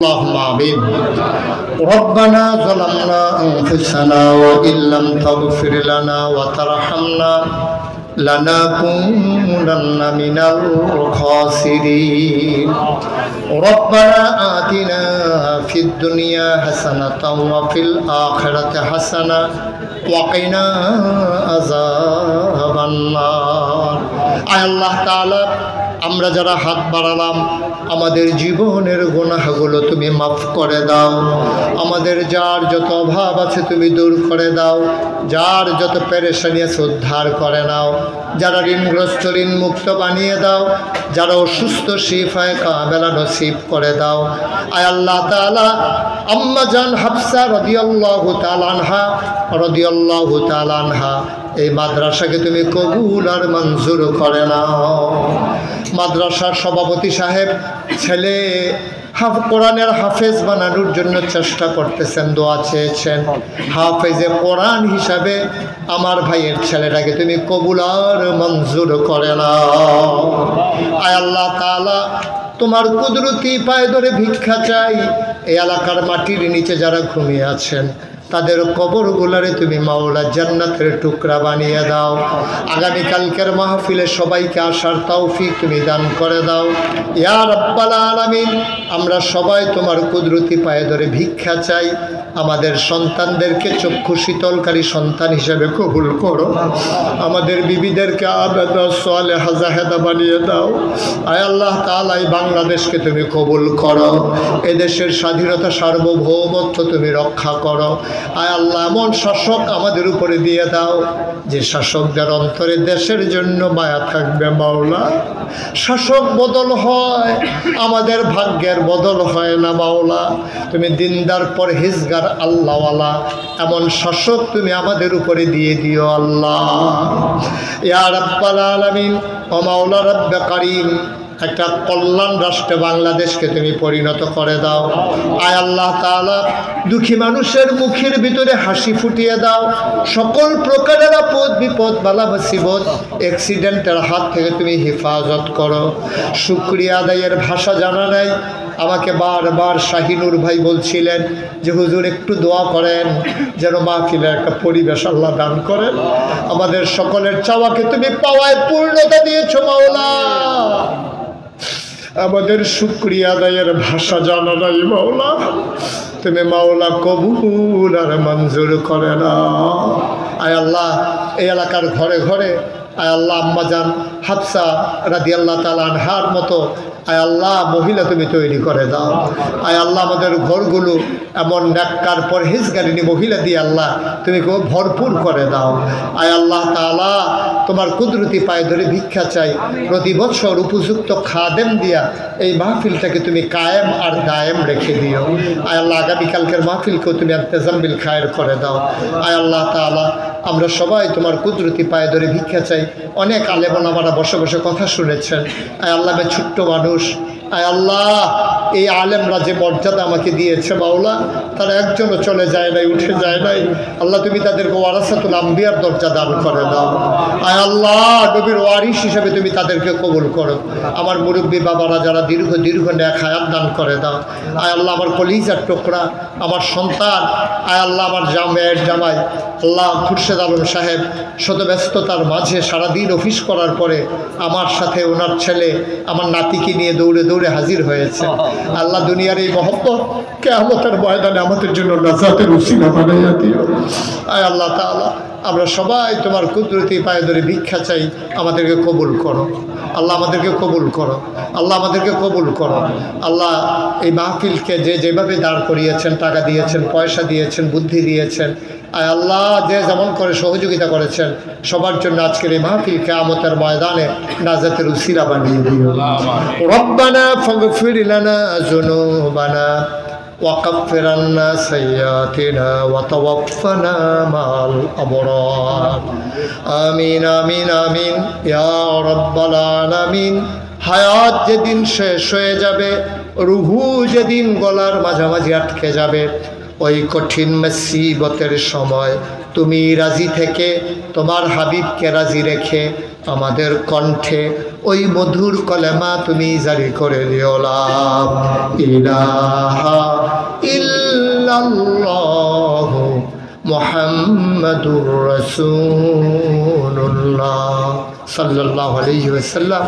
اللهم آمين ربنا ظلمنا أنفسنا وإن لم تغفر لنا وترحمنا لنكونن من الخاسرين ربنا آتنا في الدنيا حسنة وفي الآخرة حسنة وقنا عذاب النار আয় আল্লাহ তাআলা আমরা যারা হাত বাড়ালাম আমাদের জীবনের গুনাহগুলো তুমি মাফ করে দাও আমাদের যার যত অভাব আছে তুমি দূর করে দাও যার যত পেরেশানি আছে উদ্ধার করে নাও যারা ঋণগ্রস্ত ঋণ মুক্ত বানিয়ে দাও যারা অসুস্থ শিফায়ে কামেলা নসিব করে দাও আয় আল্লাহ তাআলা আম্মা জান হাফসা রাদিয়াল্লাহু তাআলা আনহা এই মাদ্রাসাকে তুমি কবুল আর মঞ্জুর করে নাও মাদ্রাসার সভাপতি সাহেব ছেলে কোরআনের হাফেজ বানানোর জন্য চেষ্টা করতেছেন দোয়া চেয়েছেন হাফেজে কোরআন হিসাবে আমার ভাইয়ের ছেলেটাকে তুমি কবুল আর মঞ্জুর করে নাও আয় আল্লাহ তাআলা তোমার কুদরতি পায়ে ধরে ভিক্ষা চাই এই এলাকার মাটির নিচে যারা ঘুমিয়ে আছেন তাদের কবরগুলোরে তুমি মাওলা জান্নাতের টুকরা বানিয়ে দাও আগামীকালকের মাহফিলে সবাইকে আসার তৌফিক তুমি দান করে দাও ইয়া রাব্বাল আলামিন আমরা সবাই তোমার কুদরতি পায়ে ধরে ভিক্ষা চাই আমাদের সন্তানদেরকে চক্ষু শীতলকারী সন্তান হিসেবে কবুল করো আমাদের বিবিদেরকে আবেদা সালেহা জাহেদা বানিয়ে দাও আয় আল্লাহ তাআলা এই বাংলাদেশকে তুমি কবুল করো এদেশের স্বাধীনতা সার্বভৌমত্ব তুমি রক্ষা করো আয় আল্লাহ এমন শাসক আমাদের উপরে দিয়ে দাও যে শাসকদের অন্তরে দেশের জন্য মায়া থাকবে মাওলা শাসক বদল হয় আমাদের ভাগ্যের বদল হয় না মাওলা তুমি দিনদার পরহেজগার আল্লাহওয়ালা এমন শাসক তুমি আমাদের উপরে দিয়ে দিও আল্লাহ ইয়া রাব্বাল আলামিন ও মাওলা রব্বে কারীম একটা কল্যাণ রাষ্ট্রে বাংলাদেশকে তুমি পরিণত করে দাও আয় আল্লাহ তাআলা দুঃখী মানুষের মুখের ভিতরে হাসি ফুটিয়ে দাও সকল প্রকারের আপদ বিপদ বালা মুসিবত অ্যাক্সিডেন্টের হাত থেকে তুমি হেফাজত করো শুকরিয়া আদায়ের ভাষা জানা নাই আমাকে বারবার শাহিনুর ভাই বলছিলেন যে হুজুর একটু দোয়া করেন যেন মাহফিলের একটা পরিবেশ আল্লাহ দান করেন আমাদের সকলের চাওয়াকে তুমি পাওয়ায় পূর্ণতা দিয়েছো মাওলা আমাদের শুকরিয়া আদায়ের ভাষা জানা নাই মাওলা তুমি মাওলা কবুল আর মঞ্জুর করে না আয় আল্লাহ এই এলাকার ঘরে ঘরে আয় আল্লাহ আম্মা জান হাফসা রাদিয়াল্লাহু তাআলা আনহার মতো আয় আল্লাহ মহিলা তুমি তৈরি করে দাও আয় আল্লাহ আমাদের ঘরগুলো এমন নেককার পরহেজগারিনী মহিলা দিয়ে আল্লাহ তুমি ভরপুর করে দাও আয় আল্লাহ তাআলা তোমার কুদরতি পায়ে ধরে ভিক্ষা চাই প্রতি বছর উপযুক্ত খাদেম দিয়া এই মাহফিলটাকে তুমি কায়েম আর দায়েম রেখে দিও আয় আল্লাহ আগামীকালকের মাহফিলকেও তুমি ইন্তেজাম বিল খায়ের করে দাও আয় আল্লাহ তাআলা আমরা সবাই তোমার কুদরতি পায়ে ধরে ভিক্ষা চাই অনেক আলেম ওলামারা বসে বসে কথা শুনেছেন আয় আল্লাহ আমি ছোট্ট মানুষ আয় আল্লাহ এই আলেমরা যে মর্যাদা আমাকে দিয়েছে মাওলা তারা একজনও চলে যায় নাই উঠে যায় নাই আল্লাহ তুমি তাদেরকে ওয়ারাসাতুল আম্বিয়ার দরজা দান করে দাও আয় আল্লাহ নবীর ওয়ারিস হিসেবে তুমি তাদেরকে কবুল করো আমার মুরব্বী বাবারা যারা দীর্ঘ নেক হায়াত দান করে দাও আয় আল্লাহ আমার কলিজার টুকরা আমার সন্তান আয় আল্লাহ আমার জামাইয়ের জামাই আল্লাহ খুরশেদ আলম সাহেব শত ব্যস্ততার মাঝে সারাদিন অফিস করার পরে আমার সাথে ওনার ছেলে আমার নাতিকে নিয়ে দৌড়ে দৌড়ে হাজির হয়েছে আল্লাহ দুনিয়ার এই মহব্বত কিয়ামতের ময়দানে আমাদের জন্য নাজাতের উসিলা বানাইয়া দিও আয় আল্লাহ তাআলা আমরা সবাই তোমার কুদরতি পায়ে ধরে ভিক্ষা চাই আমাদেরকে কবুল করো আল্লাহ আমাদেরকে কবুল করো আল্লাহ আমাদেরকে কবুল করো আল্লাহ এই মাহফিলকে যেভাবে দাঁড় করিয়েছেন টাকা দিয়েছেন পয়সা দিয়েছেন বুদ্ধি দিয়েছেন আয় আল্লাহ যে যেমন করে সহযোগিতা করেছেন সবার জন্য আজকের এই মাহফিল কিয়ামতের ময়দানে নাজাতের উসিলা বানিয়ে দিও রব্বানা ফাগফির লানা যুনুবানা وكفر عنا سيئاتنا وتوفنا مع الأبرار آمين آمين آمين يا رب العالمين হায়াত যেদিন শেষ হয়ে যাবে রুহু যেদিন গলার মাঝামাঝি আটকে যাবে ওই কঠিন মুসিবতের সময় তুমি রাজি থেকে তোমার হাবিবকে রাজি রেখে আমাদের কণ্ঠে ওই মধুর কলেমা তুমি জারি করে দিও লা ইলাহা ইল্লাল্লাহ মুহাম্মাদুর রাসূলুল্লাহ সাল্লাল্লাহু আলাইহি ওয়াসাল্লাম।